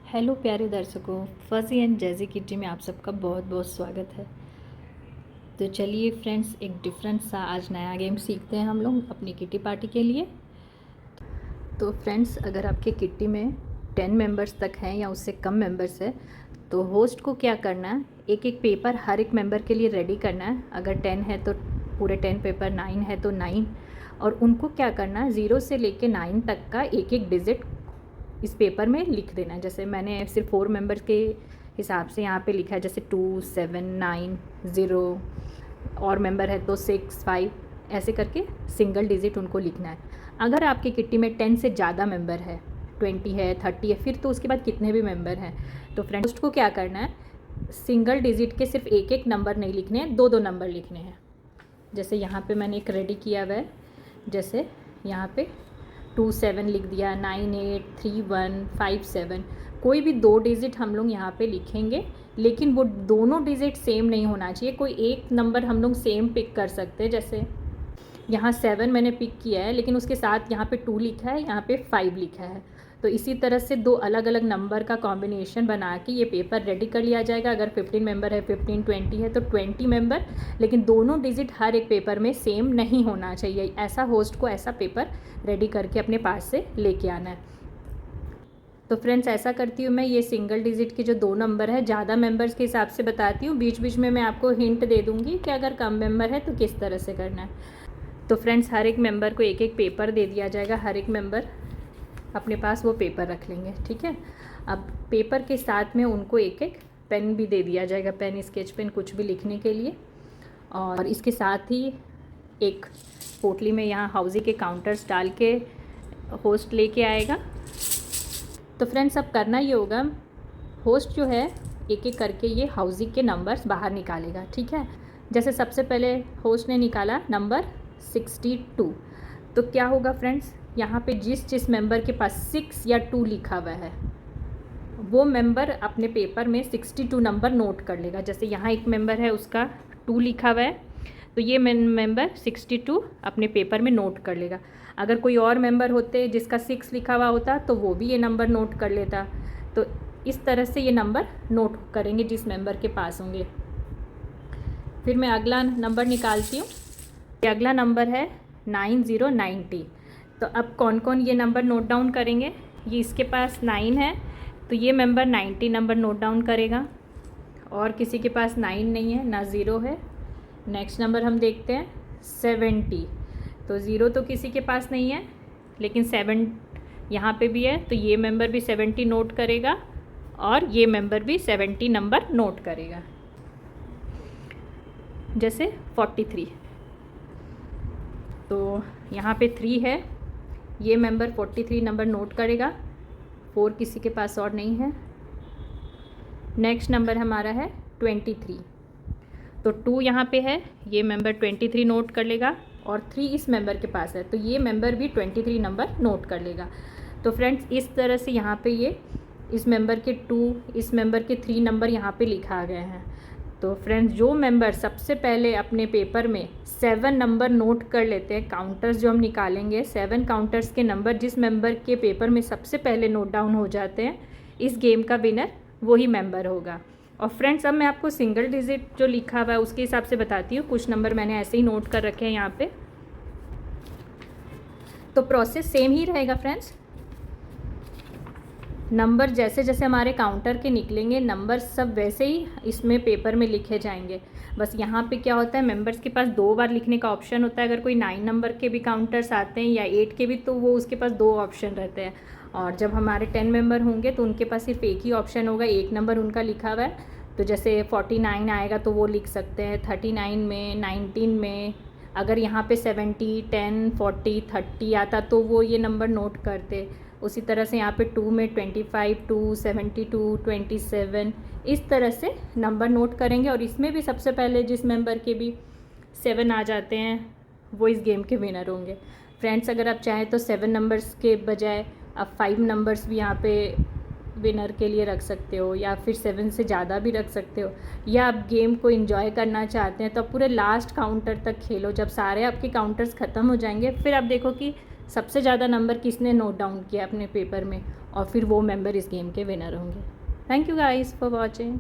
Hello प्यारे दर्शकों, fuzzy and Jazzy kitty में आप सबका बहुत बहुत स्वागत है। तो चलिए फ्रेंड्स, एक डिफरेंट सा आज नया गेम सीखते हैं हम लोग अपनी किटी पार्टी के लिए। तो फ्रेंड्स, अगर आपके किटी में 10 मेंबर्स तक हैं या उससे कम मेंबर्स है तो होस्ट को क्या करना है, एक एक पेपर हर एक मेंबर के लिए रेडी करना है। अगर 10 है तो पूरे 10 पेपर, 9 है तो 9, और उनको क्या करना है 0 से लेके 9 तक का एक एक डिजिट इस पेपर में लिख देना है। जैसे मैंने सिर्फ 4 मेंबर्स के हिसाब से यहाँ पे लिखा है, जैसे 2, 7, 9, 0, और मेंबर है तो 6, 5, ऐसे करके सिंगल डिजिट उनको लिखना है। अगर आपकी किट्टी में 10 से ज़्यादा मेंबर है, 20 है, 30 है, फिर तो उसके बाद कितने भी मेंबर हैं, तो फ्रेंड्स होस्ट को क्या करना है, सिंगल डिजिट के सिर्फ एक एक नंबर नहीं लिखने हैं, दो दो नंबर लिखने हैं। जैसे यहाँ पे मैंने एक रेडी किया हुआ है, जैसे यहाँ पे 2, 7 लिख दिया, 9, 8, 3, 1, 5, 7। कोई भी दो डिजिट हम लोग यहाँ पे लिखेंगे, लेकिन वो दोनों डिजिट सेम नहीं होना चाहिए। कोई एक नंबर हम लोग सेम पिक कर सकते हैं। जैसे यहाँ 7 मैंने पिक किया है, लेकिन उसके साथ यहाँ पे 2 लिखा है, यहाँ पे 5 लिखा है। तो इसी तरह से दो अलग अलग नंबर का कॉम्बिनेशन बना के ये पेपर रेडी कर लिया जाएगा। अगर 15 मेंबर है, 15, 20 है तो 20 मेंबर, लेकिन दोनों डिजिट हर एक पेपर में सेम नहीं होना चाहिए। ऐसा होस्ट को ऐसा पेपर रेडी करके अपने पास से लेके आना है। तो फ्रेंड्स, ऐसा करती हूँ मैं। ये सिंगल डिजिट के जो दो नंबर है, ज़्यादा मेंबर्स के हिसाब से बताती हूँ, बीच बीच में मैं आपको हिंट दे दूँगी कि अगर कम मेंबर है तो किस तरह से करना है। तो फ्रेंड्स, हर एक मेंबर को एक एक पेपर दे दिया जाएगा। हर एक मेंबर अपने पास वो पेपर रख लेंगे, ठीक है। अब पेपर के साथ में उनको एक एक पेन भी दे दिया जाएगा, पेन, स्केच पेन, कुछ भी लिखने के लिए। और इसके साथ ही एक पोटली में यहाँ हाउजी के काउंटर्स डाल के होस्ट लेके आएगा। तो फ्रेंड्स, अब करना ये होगा, होस्ट जो है एक एक करके ये हाउजी के नंबर्स बाहर निकालेगा, ठीक है। जैसे सबसे पहले होस्ट ने निकाला नंबर 62। तो क्या होगा फ्रेंड्स, यहाँ पे जिस जिस मेंबर के पास 6 या 2 लिखा हुआ है वो मेंबर अपने पेपर में 62 नंबर नोट कर लेगा। जैसे यहाँ एक मेंबर है, उसका 2 लिखा हुआ है, तो ये मेंबर 62 अपने पेपर में नोट कर लेगा। अगर कोई और मेंबर होते जिसका 6 लिखा हुआ होता तो वो भी ये नंबर नोट कर लेता। तो इस तरह से ये नंबर नोट करेंगे जिस मेंबर के पास होंगे। फिर मैं अगला नंबर निकालती हूँ। ये अगला नंबर है 9090। तो अब कौन कौन ये नंबर नोट डाउन करेंगे, ये इसके पास 9 है तो ये मेंबर 90 नंबर नोट डाउन करेगा। और किसी के पास 9 नहीं है, ना 0 है। नेक्स्ट नंबर हम देखते हैं 70। तो 0 तो किसी के पास नहीं है, लेकिन 7 यहाँ पे भी है, तो ये मेंबर भी 70 नोट करेगा और ये मेंबर भी 70 नंबर नोट करेगा। जैसे 43, तो यहाँ पे 3 है, ये मेंबर 43 नंबर नोट करेगा। 4 किसी के पास और नहीं है। नेक्स्ट नंबर हमारा है 23। तो 2 यहाँ पे है, ये मेंबर 23 नोट कर लेगा, और 3 इस मेंबर के पास है तो ये मेंबर भी 23 नंबर नोट कर लेगा। तो फ्रेंड्स, इस तरह से यहाँ पे ये इस मेंबर के 2, इस मेंबर के 3 नंबर यहाँ पे लिखा गए हैं। तो फ्रेंड्स, जो मेंबर सबसे पहले अपने पेपर में 7 नंबर नोट कर लेते हैं, काउंटर्स जो हम निकालेंगे, 7 काउंटर्स के नंबर जिस मेंबर के पेपर में सबसे पहले नोट डाउन हो जाते हैं, इस गेम का विनर वही मेंबर होगा। और फ्रेंड्स, अब मैं आपको सिंगल डिजिट जो लिखा हुआ है उसके हिसाब से बताती हूँ। कुछ नंबर मैंने ऐसे ही नोट कर रखे हैं यहाँ पे। तो प्रोसेस सेम ही रहेगा फ्रेंड्स। नंबर जैसे जैसे हमारे काउंटर के निकलेंगे, नंबर सब वैसे ही इसमें पेपर में लिखे जाएंगे। बस यहाँ पे क्या होता है, मेंबर्स के पास 2 बार लिखने का ऑप्शन होता है। अगर कोई 9 नंबर के भी काउंटर्स आते हैं या 8 के भी, तो वो उसके पास 2 ऑप्शन रहते हैं। और जब हमारे 10 मेंबर होंगे तो उनके पास सिर्फ एक ही ऑप्शन होगा, एक नंबर उनका लिखा हुआ है। तो जैसे 49 आएगा तो वो लिख सकते हैं, 39 में, 19 में। अगर यहाँ पे 70, 10, 40, 30 आता तो वो ये नंबर नोट करते। उसी तरह से यहाँ पे 2 में 25, 2, 72, 27, इस तरह से नंबर नोट करेंगे। और इसमें भी सबसे पहले जिस मेंबर के भी 7 आ जाते हैं वो इस गेम के विनर होंगे। फ्रेंड्स, अगर आप चाहें तो 7 नंबर्स के बजाय आप 5 नंबर्स भी यहाँ पे विनर के लिए रख सकते हो, या फिर 7 से ज़्यादा भी रख सकते हो। या आप गेम को एंजॉय करना चाहते हैं तो आप पूरे लास्ट काउंटर तक खेलो। जब सारे आपके काउंटर्स ख़त्म हो जाएंगे, फिर आप देखो कि सबसे ज़्यादा नंबर किसने नोट डाउन किया अपने पेपर में, और फिर वो मेंबर इस गेम के विनर होंगे। Thank you guys for watching.